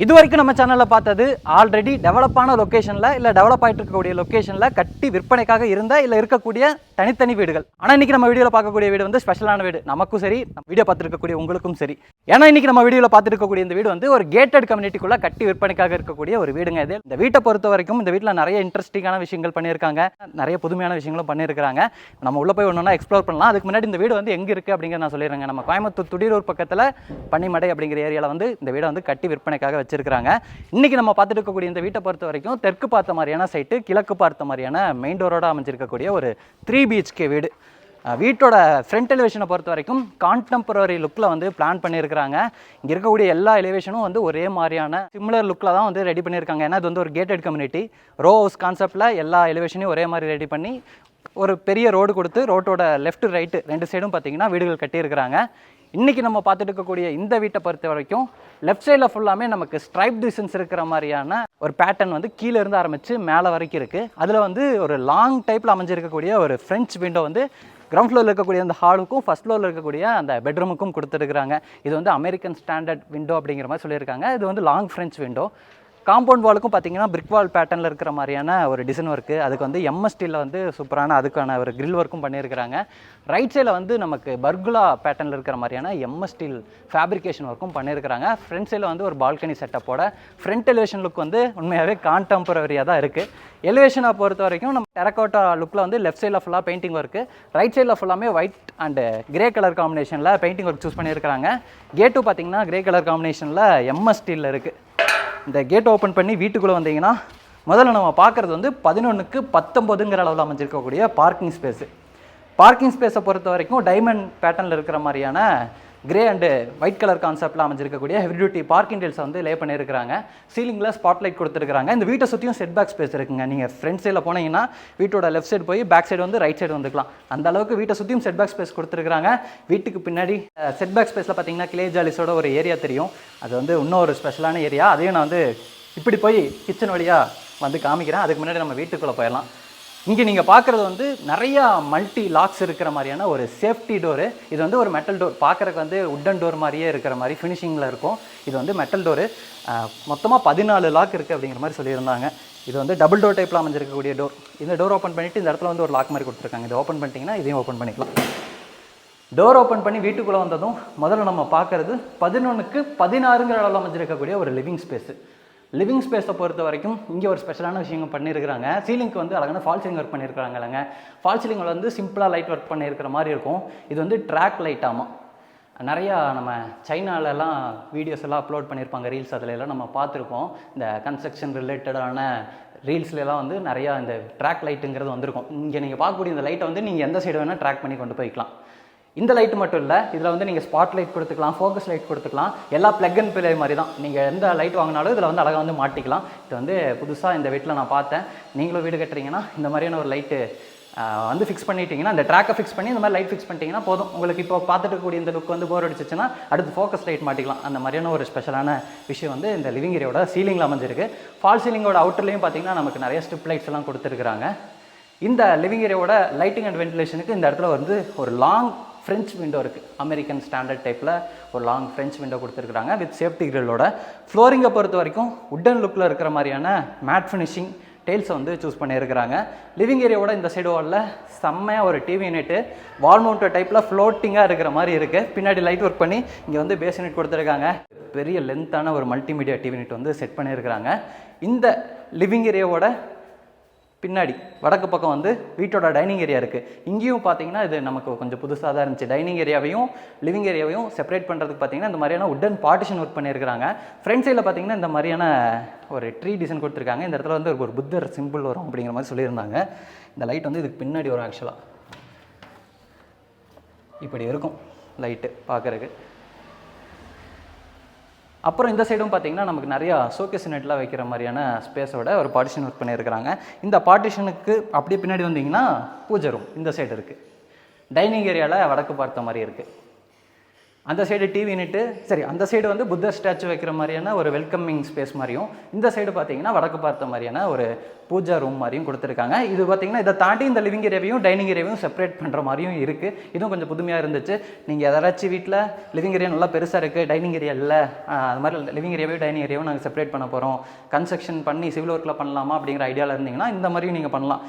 இது வரைக்கும் நம்ம சேனலில் பார்த்தது ஆல்ரெடி டெவலப்பான லொக்கேஷனில் இல்லை டெவலப் ஆகிட்டு இருக்கக்கூடிய லொக்கேஷனில் கட்டி விற்பனைக்காக இருந்த இல்லை இருக்கக்கூடிய தனித்தனி வீடுகள். ஆனால் இன்றைக்கி நம்ம வீடியோவில் பார்க்கக்கூடிய வீடு வந்து ஸ்பெஷலான வீடு, நமக்கும் சரி வீடியோ பார்த்துருக்கக்கூடிய உங்களுக்கும் சரி. ஏன்னா இன்றைக்கி நம்ம வீடியோவில் பார்த்துருக்கக்கூடிய இந்த வீடு வந்து ஒரு கேட்டட் கம்யூனிட்டிக்குள்ளே கட்டி விற்பனைக்காக இருக்கக்கூடிய ஒரு வீடுங்க. இது இந்த வீட்டை பொறுத்த வரைக்கும் இந்த வீட்டில் நிறைய இன்ட்ரெஸ்டிங்கான விஷயங்கள் பண்ணியிருக்காங்க, நிறைய புதுமையான விஷயங்களும் பண்ணியிருக்காங்க. நம்ம உள்ளே போய் ஒன்றா எக்ஸ்ப்ளோர் பண்ணலாம். அதுக்கு முன்னாடி இந்த வீடு வந்து எங்கே இருக்குது அப்படிங்கிறத நான் சொல்லிடுறேங்க. நம்ம கோயம்புத்தூர் துடியூர் பக்கத்தில் பன்னிமடை அப்படிங்கிற ஏரியாவில் வந்து இந்த வீடை வந்து கட்டி விற்பனைக்காக வச்சிருக்காங்க. இன்னைக்கு நம்ம பார்த்துட்டு இருக்கக்கூடிய இந்த வீட்டை பொறுத்த வரைக்கும் தெற்கு பார்த்த மாதிரியான சைட்டு, கிழக்கு பார்த்த மாதிரியான மெயின் டோரோட அமைஞ்சிருக்கக்கூடிய ஒரு 3 BHK வீடு. வீட்டோட ஃப்ரண்ட் எலிவேஷனை பொறுத்த வரைக்கும் கான்டெம்பரரி லுக்கில் வந்து பிளான் பண்ணியிருக்கிறாங்க. இங்கே இருக்கக்கூடிய எல்லா எலிவேஷனும் வந்து ஒரே மாதிரியான சிமிலர் லுக்கில் தான் வந்து ரெடி பண்ணியிருக்காங்க. ஏன்னா இது வந்து ஒரு கேட்டட் கம்யூனிட்டி, ரோ ஹவுஸ் கான்செப்டில் எல்லா எலிவேஷனையும் ஒரே மாதிரி ரெடி பண்ணி ஒரு பெரிய ரோடு கொடுத்து ரோட்டோட லெஃப்ட் ரைட்டு 2 சைடும் பார்த்தீங்கன்னா வீடுகள் கட்டியிருக்கிறாங்க. இன்றைக்கி நம்ம பார்த்துட்டு இருக்கக்கூடிய இந்த வீட்டை பொறுத்த வரைக்கும் லெஃப்ட் சைடில் ஃபுல்லாமே நமக்கு ஸ்ட்ரைப் டிசைன்ஸ் இருக்கிற மாதிரியான ஒரு பேட்டர்ன் வந்து கீழே இருந்து ஆரம்பித்து மேலே வரைக்கும் இருக்குது. அதில் வந்து ஒரு லாங் டைப்பில் அமைஞ்சிருக்கக்கூடிய ஒரு ஃப்ரெஞ்ச் விண்டோ வந்து கிரவுண்ட் ஃப்ளோரில் இருக்கக்கூடிய அந்த ஹாலுக்கும் ஃபஸ்ட் ஃப்ளோரில் இருக்கக்கூடிய அந்த பெட்ரூமுக்கும் கொடுத்துருக்குறாங்க. இது வந்து அமெரிக்கன் ஸ்டாண்டர்ட் விண்டோ அப்படிங்கிற மாதிரி சொல்லியிருக்காங்க. இது வந்து லாங் ஃப்ரெஞ்ச் விண்டோ. காம்பவுண்ட் வாலுக்கும் பார்த்தீங்கன்னா பிரிக் வால் பேட்டர்னில் இருக்கிற மாதிரியான ஒரு டிசைன் ஒர்க்கு, அதுக்கு வந்து MS ஸ்டீலில் வந்து சூப்பரான அதுக்கான ஒரு கிரில் ஒர்க்கும் பண்ணியிருக்கிறாங்க. ரைட் சைடில் வந்து நமக்கு பர்குலா பேட்டர்னில் இருக்கிற மாதிரியான MS ஸ்டீல் ஃபேப்ரிகேஷன் ஒர்க்கும் பண்ணியிருக்கிறாங்க. ஃப்ரண்ட் சைடில் வந்து ஒரு பால்கனி செட்டப்போட ஃப்ரண்ட் எலிவேஷன் லுக் வந்து உண்மையாகவே கான்டெம்பரரியாக தான் இருக்குது. எலிவேஷனை பொறுத்த வரைக்கும் நம்ம டெரக்கோட்டா லுக்கில் வந்து லெஃப்ட் சைடில் ஃபுல்லாக பெயிண்டிங் ஒர்க்கு, ரைட் சைடில் ஃபுல்லாமே ஒயிட் அண்டு கிரே கலர் காம்பினேஷனில் பெயிண்டிங் ஒர்க் சூஸ் பண்ணியிருக்கிறாங்க. கேட்டும் பார்த்தீங்கன்னா கிரே கலர் காம்பினேஷனில் MS ஸ்டீலில் இருக்குது. இந்த கேட் ஓப்பன் பண்ணி வீட்டுக்குள்ளே வந்தீங்கன்னா முதல்ல நம்ம பார்க்குறது வந்து 11க்கு 19ங்கிற அளவில் அமைஞ்சிருக்கக்கூடிய பார்க்கிங் ஸ்பேஸு. பார்க்கிங் ஸ்பேஸை பொறுத்த வரைக்கும் டைமண்ட் பேட்டர்னில் இருக்கிற மாதிரியான கிரே அண்டு ஒயிட் கலர் கான்செப்டில் அமைஞ்சிருக்கக்கூடிய ஹெவி டியூட்டி பார்க்கிங் டெயில்ஸை வந்து லே பண்ணியிருக்கிறாங்க. சீலிங்கில் ஸ்பாட்லைட் கொடுத்துருக்காங்க. இந்த வீட்டை சுற்றியும் செட் பேக் ஸ்பேஸ் இருக்குங்க. நீங்கள் ஃப்ரண்ட் சைடில் போனீங்கன்னா வீட்டோட லெஃப்ட் சைடு போய் பேக் சைடு வந்து ரைட் சைடு வந்துக்கலாம். அந்த அளவுக்கு வீட்டை சுற்றியும் செட் பேக் ஸ்பேஸ் கொடுத்துருக்காங்க. வீட்டுக்கு பின்னாடி செட் பேக் ஸ்பேஸில் பார்த்தீங்கன்னா கிளே ஜாலிஸோட ஒரு ஏரியா தெரியும். அது வந்து இன்னும் ஒரு ஸ்பெஷலான ஏரியா. அதையும் நான் வந்து இப்படி போய் கிச்சன் வழியாக வந்து காமிக்கிறேன். அதுக்கு முன்னாடி நம்ம வீட்டுக்குள்ளே போயிடலாம். இங்கே நீங்கள் பார்க்குறது வந்து நிறையா மல்டி லாக்ஸ் இருக்கிற மாதிரியான ஒரு சேஃப்டி டோரு. இது வந்து ஒரு மெட்டல் டோர், பார்க்குறக்கு வந்து உட்டன் டோர் மாதிரியே இருக்கிற மாதிரி ஃபினிஷிங்கில் இருக்கும். இது வந்து மெட்டல் டோரு. மொத்தமாக 14 லாக் இருக்குது அப்படிங்கிற மாதிரி சொல்லியிருந்தாங்க. இது வந்து டபுள் டோர் டைப்பில் அமைஞ்சிருக்கக்கூடிய டோர். இந்த டோர் ஓப்பன் பண்ணிவிட்டு இந்த இடத்துல வந்து ஒரு லாக் மாதிரி கொடுத்துருக்காங்க. இதை ஓப்பன் பண்ணிட்டீங்கன்னா இதையும் ஓப்பன் பண்ணிக்கலாம். டோர் ஓப்பன் பண்ணி வீட்டுக்குள்ளே வந்ததும் முதல்ல நம்ம பார்க்குறது 11க்கு 16ங்கிற அளவில் அமைஞ்சிருக்கக்கூடிய ஒரு லிவிங் ஸ்பேஸு. லிவிங் ஸ்பேஸை பொறுத்த வரைக்கும் இங்கே ஒரு ஸ்பெஷலான விஷயங்கள் பண்ணியிருக்கிறாங்க. சீலிங்க்கு வந்து அழகான ஃபால் சீலிங் ஒர்க் பண்ணியிருக்கிறாங்க. இல்லைங்க, ஃபால் சீலிங்கில் வந்து சிம்பிளாக லைட் ஒர்க் பண்ணியிருக்கிற மாதிரி இருக்கும். இது வந்து ட்ராக் லைட். ஆமாம், நிறையா நம்ம சைனாலெல்லாம் வீடியோஸ் எல்லாம் அப்லோட் பண்ணியிருப்பாங்க, ரீல்ஸ் அதில் எல்லாம் நம்ம பார்த்துருப்போம். இந்த கன்ஸ்ட்ரக்ஷன் ரிலேட்டடான ரீல்ஸ்லாம் வந்து நிறையா இந்த ட்ராக் லைட்டுங்கிறது வந்திருக்கும். இங்கே நீங்கள் பார்க்கக்கூடிய இந்த லைட்டை வந்து நீங்கள் எந்த சைடு வேணால் ட்ராக் பண்ணி கொண்டு போய்க்கலாம். இந்த லைட்டு மட்டும் இல்லை, இதில் வந்து நீங்கள் ஸ்பாட் லைட் கொடுத்துக்கலாம், ஃபோக்கஸ் லைட் கொடுத்துக்கலாம். எல்லா ப்ளக் அண்ட் ப்ளே மாதிரி தான். நீங்கள் எந்த லைட் வாங்கினாலும் இதில் வந்து அழகாக வந்து மாட்டிக்கலாம். இது வந்து புதுசாக இந்த வீட்டில் நான் பார்த்தேன். நீங்களும் வீடு கட்டுறீங்கன்னா இந்த மாதிரியான ஒரு லைட்டு வந்து ஃபிக்ஸ் பண்ணிட்டீங்கன்னா, இந்த ட்ராக்கை ஃபிக்ஸ் பண்ணி இந்த மாதிரி லைட் ஃபிக்ஸ் பண்ணிட்டீங்கன்னா போதும். உங்களுக்கு இப்போ பார்த்துட்டு இருக்கக்கூடிய இந்த லுக் வந்து போர் அடிச்சிச்சுன்னா அடுத்து ஃபோக்கஸ் லைட் மாட்டிக்கலாம். அந்த மாதிரியான ஒரு ஸ்பெஷலான விஷயம் வந்து இந்த லிவிங் ஏரியாவோட சீலிங்கில் அமைஞ்சிருக்கு. ஃபால் சீலிங்கோட அவுட்டர்லேயும் பார்த்தீங்கன்னா நமக்கு நிறைய ஸ்ட்ரிப் லைட்ஸ் எல்லாம் கொடுத்துருக்குறாங்க. இந்த லிவிங் ஏரியாவோட லைட்டிங் அண்ட் வென்டிலேஷனுக்கு இந்த இடத்துல வந்து ஒரு லாங் ஃப்ரெஞ்ச் விண்டோ இருக்குது. அமெரிக்கன் ஸ்டாண்டர்ட் டைப்பில் ஒரு லாங் ஃப்ரெஞ்ச் விண்டோ கொடுத்துருக்குறாங்க வித் சேஃப்டி கிரில்லோட. ஃப்ளோரிங்கை பொறுத்த வரைக்கும் உட்டன் லுக்கில் இருக்கிற மாதிரியான மேட் ஃபினிஷிங் டெயில்ஸை வந்து சூஸ் பண்ணியிருக்கிறாங்க. லிவிங் ஏரியாவோட இந்த சைடு வாலில் செம்மையாக ஒரு டிவி யூனிட்டு வால் மவுண்டட் டைப்பில் ஃப்ளோட்டிங்காக இருக்கிற மாதிரி இருக்குது. பின்னாடி லைட் ஒர்க் பண்ணி இங்கே வந்து பேஸ் யூனிட் கொடுத்துருக்காங்க. பெரிய லென்த்தான ஒரு மல்டிமீடியா டிவி யூனிட் வந்து செட் பண்ணியிருக்கிறாங்க. இந்த லிவிங் ஏரியாவோட பின்னாடி வடக்கு பக்கம் வந்து வீட்டோட டைனிங் ஏரியா இருக்குது. இங்கேயும் பார்த்தீங்கன்னா இது நமக்கு கொஞ்சம் புதுசாக தான் இருந்துச்சு. டைனிங் ஏரியாவையும் லிவிங் ஏரியாவையும் செப்பரேட் பண்ணுறதுக்கு பார்த்தீங்கன்னா இந்த மாதிரியான உட்டன் பார்ட்டிஷன் ஒர்க் பண்ணியிருக்கிறாங்க. ஃப்ரண்ட் சைடில் பார்த்தீங்கன்னா இந்த மாதிரியான ஒரு ட்ரீ டிசைன் கொடுத்துருக்காங்க. இந்த இடத்துல வந்து ஒரு புத்தர் சிம்பிள் வரும் அப்படிங்கிற மாதிரி சொல்லியிருந்தாங்க. இந்த லைட் வந்து இதுக்கு பின்னாடி வரும். ஆக்சுவலாக இப்படி இருக்கும் லைட்டு பார்க்குறதுக்கு. அப்புறம் இந்த சைடும் பார்த்தீங்கன்னா நமக்கு நிறையா ஷோகேஸ் யூனிட்லாம் வைக்கிற மாதிரியான ஸ்பேஸோட ஒரு பார்ட்டிஷன் ஒர்க் பண்ணியிருக்கிறாங்க. இந்த பார்ட்டிஷனுக்கு அப்படியே பின்னாடி வந்தீங்கன்னா பூஜை ரூம் இந்த சைடு இருக்குது. டைனிங் ஏரியாவில் வடக்கு பார்த்த மாதிரி இருக்குது. அந்த சைடு டிவி யூனிட்டு, சரி அந்த சைடு வந்து புத்தர் ஸ்டாச்சு வைக்கிற மாதிரியான ஒரு வெல்கமிங் ஸ்பேஸ் மாதிரியும், இந்த சைடு பார்த்தீங்கன்னா வடக்கு பார்த்த மாதிரியான ஒரு பூஜா ரூம் மாதிரியும் கொடுத்துருக்காங்க. இது பார்த்தீங்கன்னா இதை தாண்டி இந்த லிவிங் ஏரியாவையும் டைனிங் ஏரியாவையும் செப்பரேட் பண்ணுற மாதிரியும் இருக்குது. இதுவும் கொஞ்சம் புதுமையாக இருந்துச்சு. நீங்கள் எதாச்சும் வீட்டில் லிவிங் ஏரியா நல்லா பெருசாக இருக்குது, டைனிங் ஏரியா இல்லை, அது மாதிரி லிவிங் ஏரியாவையும் டைனிங் ஏரியாவும் நாங்கள் செப்பரேட் பண்ண போகிறோம், கன்ஸ்ட்ரக்ஷன் பண்ணி சிவில் ஒர்க்கில் பண்ணலாமா அப்படிங்கிற ஐடியாவில் இருந்தீங்கன்னா இந்த மாதிரியும் நீங்கள் பண்ணலாம்.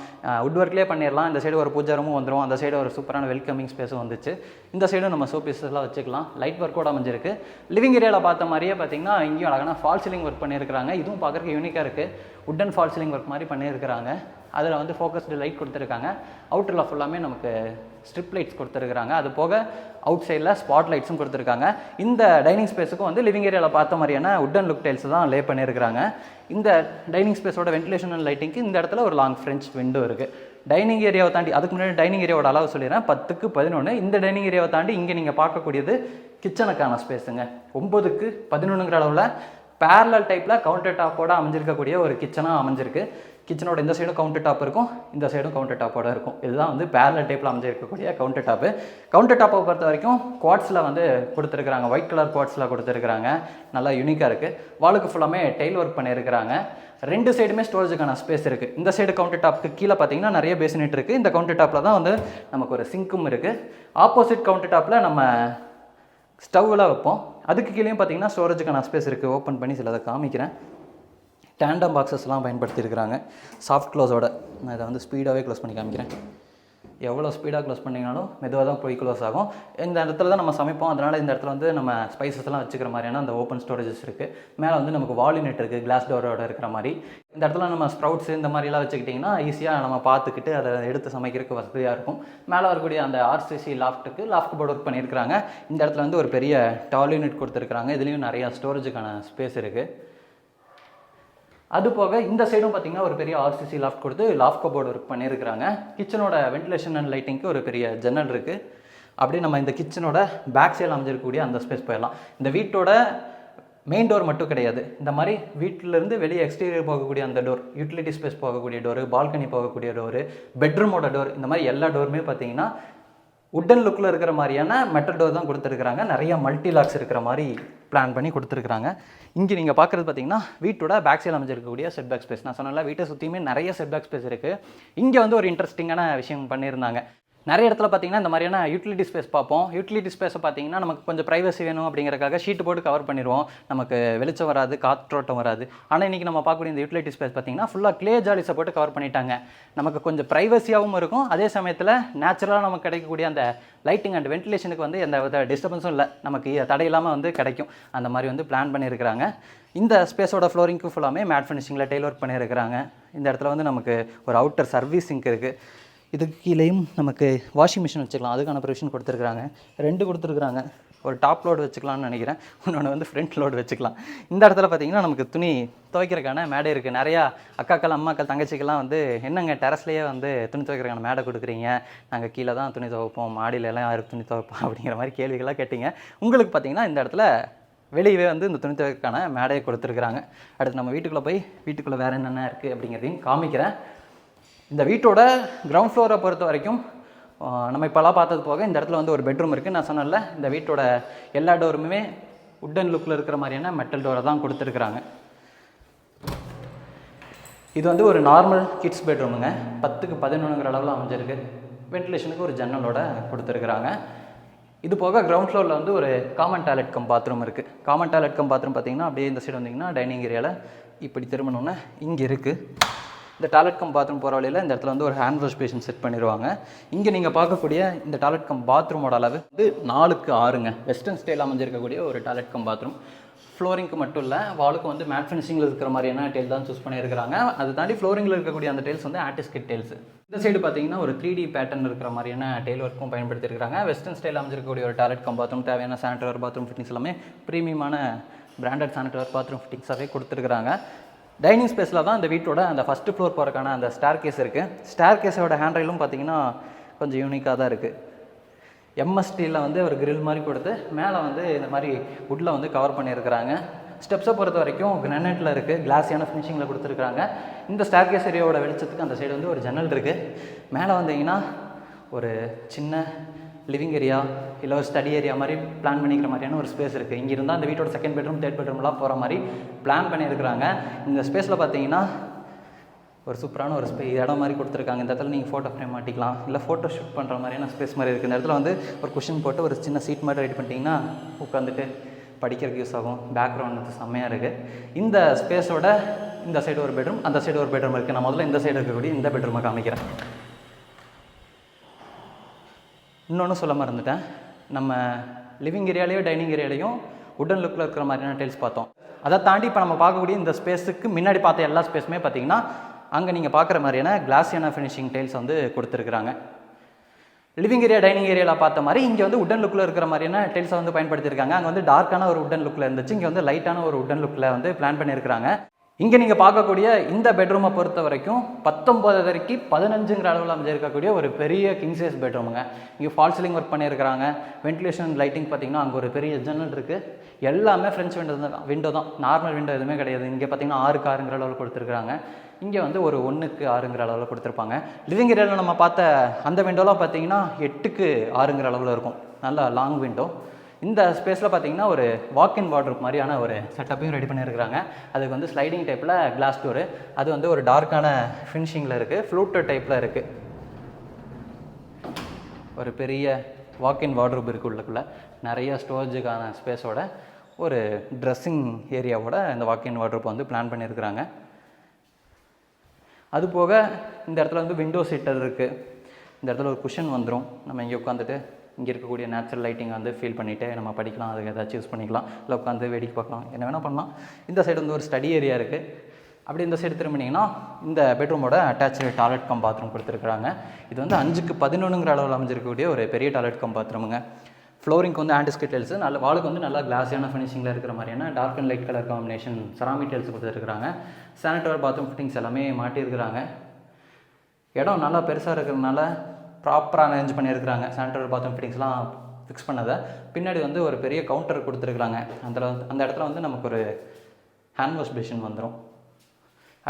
வுட் ஒர்க்லேயே பண்ணிடலாம். இந்த சைடு ஒரு பூஜா ரூமும் வந்துடும், அந்த சைடு ஒரு சூப்பரான வெல்கமிங் ஸ்பேஸும் வந்துச்சு. இந்த சைடும் நம்ம ஷோபீஸஸ்லாம் வச்சுக்கலாம். லைட் ஒர்க்கோட அமைஞ்சிருக்கு. லிவிங் ஏரியாவில் பார்த்த மாதிரியே பார்த்தீங்கன்னா இங்கேயும் அழகான ஃபால் சீலிங் ஒர்க் பண்ணியிருக்கிறாங்க. இதுவும் பார்க்குறதுக்கு யூனிக்காக இருக்குது. உட்டன் ஃபால் சீலிங் ஒர்க் மாதிரி பண்ணியிருக்கிறாங்க. அதில் வந்து ஃபோக்கஸ்டு லைட் கொடுத்துருக்காங்க. அவுட்டரில் ஃபுல்லாமே நமக்கு ஸ்ட்ரிப் லைட்ஸ் கொடுத்துருக்காங்க. அது போக அவுட் சைடில் ஸ்பாட் லைட்ஸும் கொடுத்துருக்காங்க. இந்த டைனிங் ஸ்பேஸுக்கும் வந்து லிவிங் ஏரியாவில் பார்த்த மாதிரியான உட்டன் லுக் டைல்ஸ் தான் லே பண்ணியிருக்கிறாங்க. இந்த டைனிங் ஸ்பேஸோட வென்டிலேஷன் அண்ட் லைட்டிங்க்கு இந்த இடத்துல ஒரு லாங் ஃப்ரெஞ்ச் விண்டோ இருக்குது. டைனிங் ஏரியாவை தாண்டி, அதுக்கு முன்னாடி டைனிங் ஏரியாவோட அளவு சொல்லிடுறேன், 10க்கு 11. இந்த டைனிங் ஏரியாவை தாண்டி இங்கே நீங்கள் பார்க்கக்கூடியது கிச்சனுக்கான ஸ்பேஸுங்க. 9க்கு 11ங்கிற அளவில் பேரலல் டைப்பில் கவுண்டர் டாப்போட அமைஞ்சிருக்கக்கூடிய ஒரு கிச்சனாக அமைஞ்சிருக்கு. கிச்சனோட இந்த சைடும் கவுண்டர் டாப் இருக்கும், இந்த சைடும் கவுண்டர் டாப்போட இருக்கும். இதுதான் வந்து பேரலல் டைப்பில் அமைஞ்சிருக்கக்கூடிய கவுண்டர் டாப்பு. கவுண்டர் டாப்பை பொறுத்த வரைக்கும் குவாட்ஸில் வந்து கொடுத்துருக்குறாங்க, ஒயிட் கலர் குவாட்ஸில் கொடுத்துருக்குறாங்க. நல்லா யூனிக்காக இருக்குது. வாலுக்கு ஃபுல்லாமே டைல் ஒர்க் பண்ணியிருக்கிறாங்க. ரெண்டு சைடுமே ஸ்டோரேஜுக்கான ஸ்பேஸ் இருக்குது. இந்த சைடு கவுண்டர் டாப்புக்கு கீழே பார்த்தீங்கன்னா நிறைய பேசினேட் இருக்குது. இந்த கவுண்டர் டாப்பில் தான் வந்து நமக்கு ஒரு சிங்க்கும் இருக்குது. ஆப்போசிட் கவுண்டர் டாப்பில் நம்ம ஸ்டவ்வில் வைப்போம். அதுக்கு கீழேயும் பார்த்தீங்கன்னா ஸ்டோரேஜுக்கான ஸ்பேஸ் இருக்குது. ஓப்பன் பண்ணி சிலதை காமிக்கிறேன். டேண்டம் பாக்ஸஸ்லாம் பயன்படுத்தியிருக்கிறாங்க சாஃப்ட் க்ளோஸோட. நான் இதை வந்து ஸ்பீடாகவே க்ளோஸ் பண்ணி காமிக்கிறேன். எவ்வளோ ஸ்பீடாக க்ளோஸ் பண்ணிங்கனாலும் மெதுவாக தான் போய் க்ளோஸ் ஆகும். இந்த இடத்துல தான் நம்ம சமைப்போம், அதனால் இந்த இடத்துல வந்து நம்ம ஸ்பைசஸ்லாம் வச்சுக்கிற மாதிரியான அந்த ஓப்பன் ஸ்டோரேஜஸ் இருக்குது. மேலே வந்து நமக்கு வால்யூனெட் இருக்குது, கிளாஸ் டோரோட இருக்கிற மாதிரி. இந்த இடத்துல நம்ம ஸ்ப்ரவுட்ஸ் இந்த மாதிரிலாம் வச்சுக்கிட்டிங்கன்னா ஈஸியாக நம்ம பார்த்துக்கிட்டு அதை எடுத்து சமைக்கிறதுக்கு வசதியாக இருக்கும். மேலே வரக்கூடிய அந்த ஆர்சிசி லாஃப்ட்டுக்கு லாஃப்ட் போர்டு ஒர்க் பண்ணியிருக்கிறாங்க. இந்த இடத்துல வந்து ஒரு பெரிய டால் யூனிட் கொடுத்துருக்குறாங்க. இதுலேயும் நிறையா ஸ்டோரேஜுக்கான ஸ்பேஸ் இருக்குது. அது போக இந்த சைடும் பார்த்தீங்கன்னா ஒரு பெரிய ஆர்சிசி லாஃப்ட் கொடுத்து லாஃப்ட் கபோர்டு ஒர்க் பண்ணியிருக்கிறாங்க. கிச்சனோட வென்டிலேஷன் அண்ட் லைட்டிங்க்கு ஒரு பெரிய ஜன்னல் இருக்குது. அப்படியே நம்ம இந்த கிச்சனோட பேக் சைடில் அமைஞ்சிருக்கக்கூடிய அந்த ஸ்பேஸ் போயிடலாம். இந்த வீட்டோட மெயின் டோர் மட்டும் கிடையாது, இந்த மாதிரி வீட்டிலேருந்து வெளியே எக்ஸ்டீரியர் போகக்கூடிய அந்த டோர், யூட்டிலிட்டி ஸ்பேஸ் போகக்கூடிய டோரு, பால்கனி போகக்கூடிய டோரு, பெட்ரூமோட டோர், இந்த மாதிரி எல்லா டோருமே பார்த்தீங்கன்னா உட்டன் லுக்கில் இருக்கிற மாதிரியான மெட்டல் டோர் தான் கொடுத்துருக்குறாங்க. நிறைய மல்டி லாக்ஸ் இருக்கிற மாதிரி பிளான் பண்ணி கொடுத்துருக்குறாங்க. இங்கே நீங்கள் பார்க்குறது பார்த்தீங்கன்னா வீட்டோட பேக் சைடில் அமைஞ்சிருக்கக்கூடிய செட் பேக் ஸ்பேஸ். நான் சொன்னால வீட்டை சுற்றியுமே நிறைய செட் பேக் ஸ்பேஸ் இருக்குது. இங்கே வந்து ஒரு இன்ட்ரெஸ்டிங்கான விஷயம் பண்ணியிருந்தாங்க. நிறைய இடத்துல பார்த்தீங்கன்னா இந்த மாதிரியான யூட்டிலிட்டி ஸ்பேஸ் பார்ப்போம். யூட்டிலிட்டி ஸ்பேஸை பார்த்தீங்கன்னா நமக்கு கொஞ்சம் ப்ரைவசி வேணும் அப்படிங்கிறக்காக ஷீட்டு போட்டு கவர் பண்ணிடுவோம். நமக்கு வெளிச்சம் வராது, காற்றோட்டம் வராது. ஆனால் இன்றைக்கி நம்ம பார்க்கக்கூடிய இந்த யூட்டிலிட்டி ஸ்பேஸ் பார்த்தீங்கன்னா ஃபுல்லாக க்ளே ஜாலிஸை போட்டு கவர் பண்ணிட்டாங்க. நமக்கு கொஞ்சம் ப்ரைவசியாகவும் இருக்கும், அதே சமயத்தில் நேச்சுரலாக நமக்கு கிடைக்கக்கூடிய அந்த லைட்டிங் அண்ட் வென்டிலேஷனுக்கு வந்து எந்த வித டிஸ்டர்பன்ஸும் இல்லை, நமக்கு தடையில்லாமல் வந்து கிடைக்கும். அந்த மாதிரி வந்து பிளான் பண்ணியிருக்கிறாங்க. இந்த ஸ்பேஸோட ஃப்ளோரிங்க்கு ஃபுல்லாமே மேட் ஃபினிஷிங்கில் டெய்லர் ஒர்க் பண்ணியிருக்கிறாங்க. இந்த இடத்துல வந்து நமக்கு ஒரு அவுட்டர் சர்வீஸ் சிங்க் இருக்குது. இதுக்கு கீழேயும் நமக்கு வாஷிங் மிஷின் வச்சுக்கலாம், அதுக்கான ப்ரொவிஷன் கொடுத்துருக்குறாங்க. 2 கொடுத்துருக்குறாங்க. ஒரு டாப் லோடு வச்சுக்கலாம்னு நினைக்கிறேன், இன்னொன்று வந்து ஃப்ரண்ட் லோடு வச்சுக்கலாம். இந்த இடத்துல பார்த்தீங்கன்னா நமக்கு துணி துவைக்கிறதுக்கான மேடை இருக்குது. நிறையா அக்காக்கள், அம்மாக்கள், தங்கச்சிக்கெல்லாம் வந்து என்னங்க டெரஸ்லேயே வந்து துணி துவைக்கிறதுக்கான மேடை கொடுக்குறீங்க, நாங்கள் கீழே தான் துணி துவைப்போம், மாடியிலலாம் யாருக்கு துணி துவைப்போம் அப்படிங்கிற மாதிரி கேள்விகளாக கேட்டிங்க. உங்களுக்கு பார்த்தீங்கன்னா இந்த இடத்துல வெளியவே வந்து இந்த துணி துவைக்கான மேடையை கொடுத்துருக்குறாங்க. அடுத்து நம்ம வீட்டுக்குள்ளே வேறு என்னென்ன இருக்குது அப்படிங்கிறதையும் காமிக்கிறேன். இந்த வீட்டோட கிரவுண்ட் ஃப்ளோரை பொறுத்த வரைக்கும் நம்ம இப்போலாம் பார்த்தது போக இந்த இடத்துல வந்து ஒரு பெட்ரூம் இருக்குது. நான் சொன்னல இந்த வீட்டோட எல்லா டோருமே உட்டன் லுக்கில் இருக்கிற மாதிரியான மெட்டல் டோரை தான் கொடுத்துருக்குறாங்க. இது வந்து ஒரு நார்மல் கிட்ஸ் பெட்ரூமுங்க. 10க்கு 11ங்கிற அளவில் அமைஞ்சிருக்கு. வென்டிலேஷனுக்கு ஒரு ஜன்னலோட கொடுத்துருக்குறாங்க. இது போக கிரவுண்ட் ஃப்ளோரில் வந்து ஒரு காமன் டாய்லெட் கம் பாத்ரூம் இருக்குது. காமன் டாய்லெட் கம் பாத்ரூம் பார்த்தீங்கன்னா அப்படியே இந்த சைடு வந்தீங்கன்னா டைனிங் ஏரியாவில் இப்படி திரும்பணுன்னா இங்கே இருக்குது. இந்த டாய்லெட் கம் பாத்ரூம் போகிற வழியில் இந்த இடத்துல வந்து ஒரு ஹேண்ட் வாஷ் பேஷன் செட் பண்ணிடுவாங்க. இங்கே நீங்கள் பார்க்கக்கூடிய இந்த டாய்லெட் கம் பாத்ரூமோட அளவு வந்து 4க்கு 6ங்க. வெஸ்டர்ன் ஸ்டைல் அமைஞ்சிருக்கக்கூடிய ஒரு டாய்லெட் கம் பாத்ரூம். ஃப்ளோரிங்க்கு மட்டும் இல்லை, வாலுக்கு வந்து மேட் ஃபினிஷிங்கில் இருக்கிற மாதிரியான டைல் தான் சூஸ் பண்ணியிருக்காங்க. அதை தாண்டி ஃப்ளோரிங்கில் இருக்கக்கூடிய அந்த டைல்ஸ் வந்து ஆர்டிஸ்டிக் டைல்ஸ். இந்த சைடு பார்த்தீங்கன்னா ஒரு 3D பேட்டர்ன் இருக்கிற மாதிரியான டைல் ஒர்க்கும் பயன்படுத்தியிருக்காங்க. வெஸ்டர்ன் ஸ்டைல் அமைஞ்சிருக்கக்கூடிய ஒரு டாய்லெட் கம் பாத்ரூம், தேவையான சானிட்டரி பாத்ரூம் ஃபிட்டிங்ஸ் எல்லாமே ப்ரீமியமான பிராண்டட் சானிட்டரி பாத்ரூம் ஃபிட்டிங்ஸாகவே கொடுத்துருக்குறாங்க. டைனிங் ஸ்பேஸில் தான் இந்த வீட்டோட அந்த ஃபஸ்ட்டு ஃப்ளோர் போகிறக்கான அந்த ஸ்டார் கேஸ் இருக்குது. ஸ்டார் கேஸோட ஹேண்ட் ரைலும் பார்த்தீங்கன்னா கொஞ்சம் யூனிக்காக தான் இருக்குது. எம்எஸ்டியில் வந்து ஒரு கிரில் மாதிரி கொடுத்து மேலே வந்து இந்த மாதிரி வுட்டில் வந்து கவர் பண்ணியிருக்கிறாங்க. ஸ்டெப்ஸை பொறுத்த வரைக்கும் கிரானைட்டில் இருக்குது, கிளாஸியான ஃபினிஷிங்கில் கொடுத்துருக்குறாங்க. இந்த ஸ்டார் கேஸ் ஏரியாவோட வெளிச்சத்துக்கு அந்த சைடு வந்து ஒரு ஜன்னல் இருக்குது. மேலே வந்தீங்கன்னா ஒரு சின்ன லிவிங் ஏரியா இல்லை ஒரு ஸ்டடி ஏரியா மாதிரி பிளான் பண்ணிக்கிற மாதிரியான ஒரு ஸ்பேஸ் இருக்குது. இங்கே இருந்தால் அந்த வீட்டோட செகண்ட் பெட்ரூம் தேர்ட் பெட்ரூம்லாம் போகிற மாதிரி பிளான் பண்ணியிருக்கிறாங்க. இந்த ஸ்பேஸில் பார்த்தீங்கன்னா ஒரு சூப்பரான ஒரு இடம் மாதிரி கொடுத்துருக்காங்க. இந்த இடத்துல நீங்கள் ஃபோட்டோ ஃப்ரேம் மாட்டிக்கலாம், இல்லை ஃபோட்டோ ஷூட் பண்ணுற மாதிரியான ஸ்பேஸ் மாதிரி இருக்குது. இந்த இடத்துல வந்து ஒரு குஷன் போட்டு ஒரு சின்ன சீட் மாதிரி ரெடி பண்ணிட்டீங்கன்னா உட்காந்துட்டு படிக்கிறதுக்கு யூஸ் ஆகும். பேக்ரவுண்ட் வந்து செம்மையாக இருக்குது. இந்த ஸ்பேஸோட இந்த சைடு ஒரு பெட்ரூம், அந்த சைடு ஒரு பெட்ரூம் இருக்குது. நான் முதல்ல இந்த சைடு இருக்கக்கூடிய இந்த பெட்ரூமை காமிக்கிறேன். இன்னொன்று சொல்ல மறந்துட்டேன், நம்ம லிவிங் ஏரியாலேயும் டைனிங் ஏரியாலையும் உடன் லுக்கில் இருக்கிற மாதிரியான டைல்ஸ் பார்த்தோம். அதை தாண்டி இப்போ நம்ம பார்க்கக்கூடிய இந்த ஸ்பேஸுக்கு முன்னாடி பார்த்த எல்லா ஸ்பேஸுமே பார்த்தீங்கன்னா அங்கே நீங்கள் பார்க்குற மாதிரியான கிளாஸியான ஃபினிஷிங் டைல்ஸ் வந்து கொடுத்துருக்குறாங்க. லிவிங் ஏரியா டைனிங் ஏரியாவில் பார்த்த மாதிரி இங்கே வந்து உடன் லுக்கில் இருக்கிற மாதிரியான டைல்ஸை வந்து பயன்படுத்தியிருக்காங்க. அங்கே வந்து டார்க்கான ஒரு உடன் லுக்கில் இருந்துச்சு, இங்கே வந்து லைட்டான ஒரு உடன் லுக்கில் வந்து பிளான் பண்ணியிருக்கிறாங்க. இங்கே நீங்கள் பார்க்கக்கூடிய இந்த பெட்ரூமை பொறுத்த வரைக்கும் 19 15ங்கிற அளவில் அமைஞ்சிருக்கக்கூடிய ஒரு பெரிய கிங் சைஸ் பெட்ரூமுங்க. இங்கே ஃபால் சீலிங் ஒர்க் பண்ணியிருக்கிறாங்க. வென்டிலேஷன் லைட்டிங் பார்த்தீங்கன்னா அங்கே ஒரு பெரிய ஜன்னல் இருக்குது. எல்லாமே ஃப்ரெஞ்ச் விண்டோ தான், நார்மல் விண்டோ எதுவுமே கிடையாது. இங்கே பார்த்தீங்கன்னா 6க்கு 6ங்கிற அளவில் கொடுத்துருக்குறாங்க. இங்கே வந்து ஒரு 1க்கு 6ங்கிற அளவில் கொடுத்துருப்பாங்க. லிவிங் ஏரியாவில் நம்ம பார்த்த அந்த விண்டோலாம் பார்த்தீங்கன்னா 8க்கு 6ங்கிற அளவில் இருக்கும், நல்லா லாங் விண்டோ. இந்த ஸ்பேஸில் பார்த்தீங்கன்னா ஒரு வாக்இன் வார்ட்ரோப் மாதிரியான ஒரு செட்டப்பையும் ரெடி பண்ணியிருக்கிறாங்க. அதுக்கு வந்து ஸ்லைடிங் டைப்பில் கிளாஸ் டோரு, அது வந்து ஒரு டார்க்கான ஃபினிஷிங்கில் இருக்குது, ஃப்ளூட்டர் டைப்பில் இருக்குது. ஒரு பெரிய வாக்இன் வார்ட்ரோப் இருக்குது உள்ளக்குள்ளே, நிறைய ஸ்டோரேஜுக்கான ஸ்பேஸோட ஒரு ட்ரெஸ்ஸிங் ஏரியாவோட இந்த வாக்இன் வார்ட்ரோப் வந்து பிளான் பண்ணியிருக்கிறாங்க. அது போக இந்த இடத்துல வந்து விண்டோ சீட்டர் இருக்குது. இந்த இடத்துல ஒரு குஷன் வந்துடும். நம்ம இங்கே உட்காந்துட்டு இங்கே இருக்கக்கூடிய நேச்சுரல் லைட்டிங்கை வந்து ஃபீல் பண்ணிவிட்டு நம்ம படிக்கலாம், அதுக்கு ஏதாச்சும் யூஸ் பண்ணிக்கலாம், இல்லை உட்காந்து வேடிக்கை பார்க்கலாம், என்ன வேணால் பண்ணலாம். இந்த சைடு வந்து ஒரு ஸ்டடி ஏரியா இருக்குது. அப்படி இந்த சைடு திரும்பினீங்கன்னா இந்த பெட்ரூமோட அட்டாச்சு டாய்லெட் கம் பாத்ரூம் கொடுத்துருக்குறாங்க. இது வந்து 5க்கு 11ங்கிற அளவில் அமைஞ்சிருக்கக்கூடிய ஒரு பெரிய டாய்லெட் கம் பாத்ரூமுங்க. ஃப்ளோரிங்க்கு வந்து ஆன்டிஸ்கேட் டைல்ஸு, நல்ல வாளுக்கு வந்து நல்லா கிளாஸியான ஃபினிஷிங்கில் இருக்கிற மாதிரியான dark and light colour combination ceramic tiles கொடுத்துருக்குறாங்க. சானிட்டரி பாத்ரூம் ஃபிட்டிங்ஸ் எல்லாமே மாட்டியிருக்கிறாங்க. இடம் நல்லா பெருசாக இருக்கிறதுனால ப்ராப்பராக அரேஞ்ச் பண்ணியிருக்கிறாங்க. சானிட்டரி பாத்ரூம் ஃபிட்டிங்ஸ்லாம் ஃபிக்ஸ் பண்ணதை பின்னாடி வந்து ஒரு பெரிய கவுண்டர் கொடுத்துருக்குறாங்க. அந்த இடத்துல வந்து நமக்கு ஒரு ஹேண்ட் வாஷ் பேஷன் வந்துடும்.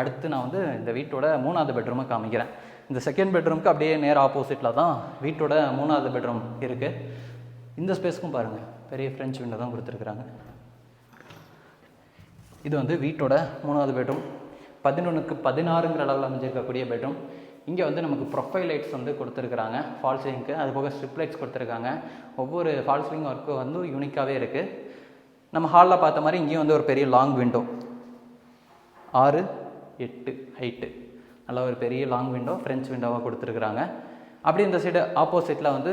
அடுத்து நான் வந்து இந்த வீட்டோட 3வது பெட்ரூமை காமிக்கிறேன். இந்த செகண்ட் பெட்ரூமுக்கு அப்படியே நேர் ஆப்போசிட்டில் தான் வீட்டோட 3வது பெட்ரூம் இருக்குது. இந்த ஸ்பேஸ்க்கும் பாருங்கள், பெரிய ஃப்ரெஞ்ச் விண்டோ தான் கொடுத்துருக்குறாங்க. இது வந்து வீட்டோட 3வது பெட்ரூம், 11க்கு 16ங்கிற அளவில் அமைஞ்சிருக்கக்கூடிய பெட்ரூம். இங்கே வந்து நமக்கு ப்ரொஃபைல் லைட்ஸ் வந்து கொடுத்துருக்குறாங்க ஃபால் சீலிங்க்கு, அது போக ஸ்ட்ரிப் லைட்ஸ் கொடுத்துருக்காங்க. ஒவ்வொரு ஃபால் சீலிங் ஒர்க்கு வந்து யூனிக்காகவே இருக்குது. நம்ம ஹாலில் பார்த்த மாதிரி இங்கேயும் வந்து ஒரு பெரிய லாங் விண்டோ, 6, 8 ஹைட்டு, நல்லா ஒரு பெரிய லாங் விண்டோ ஃப்ரெஞ்ச் விண்டோவாக கொடுத்துருக்குறாங்க. அப்படி இந்த சைடு ஆப்போசிட்டில் வந்து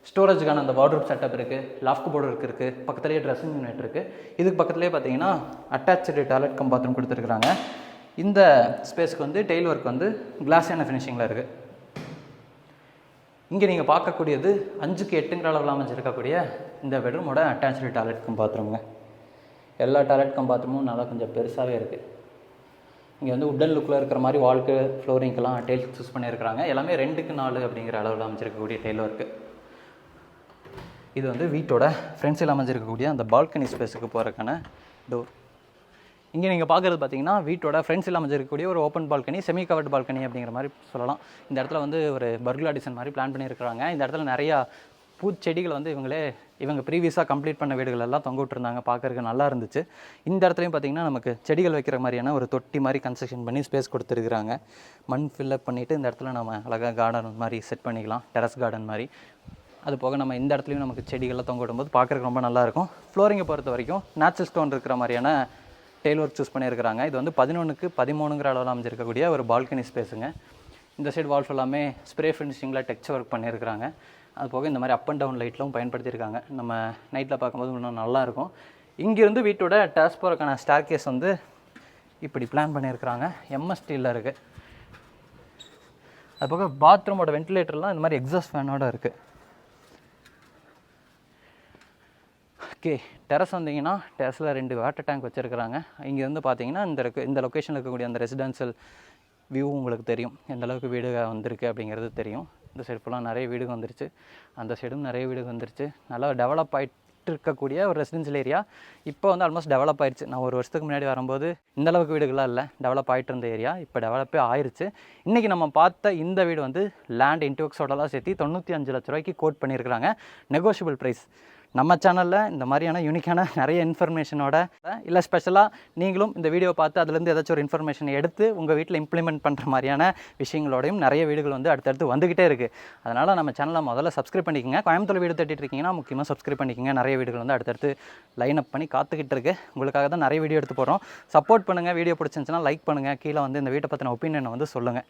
ஸ்டோரேஜுக்கான அந்த வார்ட்ரோப் செட்டப் இருக்குது, லாஃப்ட் போர்டு இருக்குது, பக்கத்துலேயே ட்ரெஸ்ஸிங் யூனிட் இருக்குது. இதுக்கு பக்கத்துலேயே பார்த்தீங்கன்னா அட்டாச்சு டாய்லெட் கம் பாத்ரூம் கொடுத்துருக்குறாங்க. இந்த ஸ்பேஸ்க்கு வந்து டெயில் ஒர்க் வந்து கிளாஸியான ஃபினிஷிங்கில் இருக்குது. இங்கே நீங்கள் பார்க்கக்கூடியது 5க்கு 8ங்கிற அளவில் அமைஞ்சிருக்கக்கூடிய இந்த பெட்ரூமோட அட்டாச்சு டாய்லெட் கம் பாத்ரூமுங்க. எல்லா டாய்லெட் கம் பாத்ரூமும் நல்லா கொஞ்சம் பெருசாகவே இருக்குது. இங்கே வந்து உடன் லுக்கில் இருக்கிற மாதிரி வால்க்கு ஃப்ளோரிங்க்கெல்லாம் டைல்ஸ் யூஸ் பண்ணியிருக்கிறாங்க. எல்லாமே 2க்கு 4 அப்படிங்கிற அளவில் அமைஞ்சிருக்கக்கூடிய டெயில் ஒர்க்கு. இது வந்து வீட்டோட ஃப்ரண்ட்ஸில் அமைஞ்சிருக்கக்கூடிய அந்த பால்கனி ஸ்பேஸுக்கு போகிறதுக்கான டோர். இங்கே நீங்கள் பார்க்குறது பார்த்தீங்கன்னா வீட்டோட ஃப்ரண்ட்ஸில் அமைஞ்சிருக்கக்கூடிய ஒரு open balcony, semi covered balcony அப்படிங்கிற மாதிரி சொல்லலாம். இந்த இடத்துல வந்து ஒரு பர்குலா டிசைன் மாதிரி பிளான் பண்ணியிருக்கிறாங்க. இந்த இடத்துல நிறையா பூச்செடிகள் வந்து இவங்க ப்ரீவியஸாக கம்ப்ளீட் பண்ண வீடுகள் எல்லாம் தொங்க விட்டுருந்தாங்க, பார்க்குறதுக்கு நல்லா இருந்துச்சு. இந்த இடத்துலையும் பார்த்திங்கன்னா நமக்கு செடிகள் வைக்கிற மாதிரியான ஒரு தொட்டி மாதிரி கன்ஸ்ட்ரக்ஷன் பண்ணி ஸ்பேஸ் கொடுத்துருக்குறாங்க. மண் ஃபில்லப் பண்ணிவிட்டு இந்த இடத்துல நம்ம அழகாக கார்டன் மாதிரி செட் பண்ணிக்கலாம், டெரஸ் கார்டன் மாதிரி. அது போக நம்ம இந்த இடத்துலையும் நமக்கு செடிகள்லாம் தொங்க விடும்போது பார்க்குறதுக்கு ரொம்ப நல்லாயிருக்கும். ஃப்ளோரிங்கை பொறுத்த வரைக்கும் நேச்சுரல் ஸ்டோன் இருக்கிற மாதிரியான டெயில் ஒர்க் சூஸ் பண்ணியிருக்கிறாங்க. இது வந்து 11க்கு 13ங்கிற அளவில் அமைஞ்சிருக்கக்கூடிய ஒரு பால்கனி ஸ்பேஸுங்க. இந்த சைடு வால்ஸ் எல்லாமே ஸ்ப்ரே ஃபினிஷிங்கில் டெக்ஸ்சர் ஒர்க் பண்ணியிருக்கிறாங்க. அது போக இந்த மாதிரி அப் அண்ட் டவுன் லைட்லாம் பயன்படுத்தியிருக்காங்க. நம்ம நைட்டில் பார்க்கும்போது இன்னும் நல்லாயிருக்கும். இங்கேருந்து வீட்டோட டேஸ் போகிறதுக்கான ஸ்டார் கேஸ் வந்து இப்படி பிளான் பண்ணியிருக்கிறாங்க. எம்எஸ் ஸ்டீலில் இருக்குது. அது போக பாத்ரூமோட வென்டிலேட்டர்லாம் இந்த மாதிரி எக்ஸாஸ்ட் ஃபேனோடு இருக்குது. ஓகே, டெரஸ் வந்தீங்கன்னா டெரஸில் 2 வாட்டர் டேங்க் வச்சுருக்கிறாங்க. இங்கேருந்து பார்த்தீங்கன்னா இந்த லொக்கேஷனில் இருக்கக்கூடிய அந்த ரெசிடென்ஷியல் வியூ உங்களுக்கு தெரியும், எந்த அளவுக்கு வீடு வந்திருக்கு அப்படிங்கிறது தெரியும். இந்த சைடு ஃபுல்லாக நிறைய வீடு வந்துருச்சு, அந்த சைடும் நிறைய வீடு வந்துருச்சு. நல்லா டெவலப் ஆயிட்டு இருக்கக்கூடிய ஒரு ரெசிடென்ஷியல் ஏரியா. இப்போ வந்து ஆல்மோஸ்ட் டெவலப் ஆயிடுச்சு. நான் ஒரு வருஷத்துக்கு முன்னாடி வரும்போது இந்த அளவுக்கு வீடுகளாக இல்லை, டெவலப் ஆகிட்டு இருந்த ஏரியா. இப்போ டெவலப்பே ஆயிடுச்சு. இன்றைக்கி நம்ம பார்த்த இந்த வீடு வந்து லேண்ட் இன்டெக்ஸோடலாம் சேர்த்து 95 லட்ச ரூபாய்க்கு கோட் பண்ணியிருக்கிறாங்க. Negotiable price. நம்ம சேனலில் இந்த மாதிரியான யூனிக்கான நிறைய இன்ஃபர்மேஷனோட இல்லை ஸ்பெஷலாக நீங்களும் இந்த வீடியோ பார்த்து அதுலேருந்து ஏதாச்சும் ஒரு இன்ஃபர்மேஷன் எடுத்து உங்கள் வீட்டில் இம்ப்ளிமெண்ட் பண்ணுற மாதிரியான விஷயங்களோடையும் நிறைய வீடுகள் வந்து அடுத்தடுத்து வந்துக்கிட்டே இருக்குது. அதனால் நம்ம சேனலை முதல்ல சப்ஸ்கிரைப் பண்ணிக்கோங்க. கோயம்புத்தூர் வீடு தேடிட்டு இருக்கீங்கன்னா முக்கியமாக சப்ஸ்கிரைப் பண்ணிக்கோங்க. நிறைய வீடுகள் வந்து அடுத்தடுத்து லைன் அப் பண்ணி காத்துக்கிட்டு இருக்குது. உங்களுக்காக தான் நிறைய வீடியோ எடுத்து போகிறோம். சப்போர்ட் பண்ணுங்கள். வீடியோ பிடிச்சிருந்துச்சுன்னா லைக் பண்ணுங்கள். கீழே வந்து இந்த வீட்டை பற்றின ஒப்பீனியனை வந்து சொல்லுங்கள்.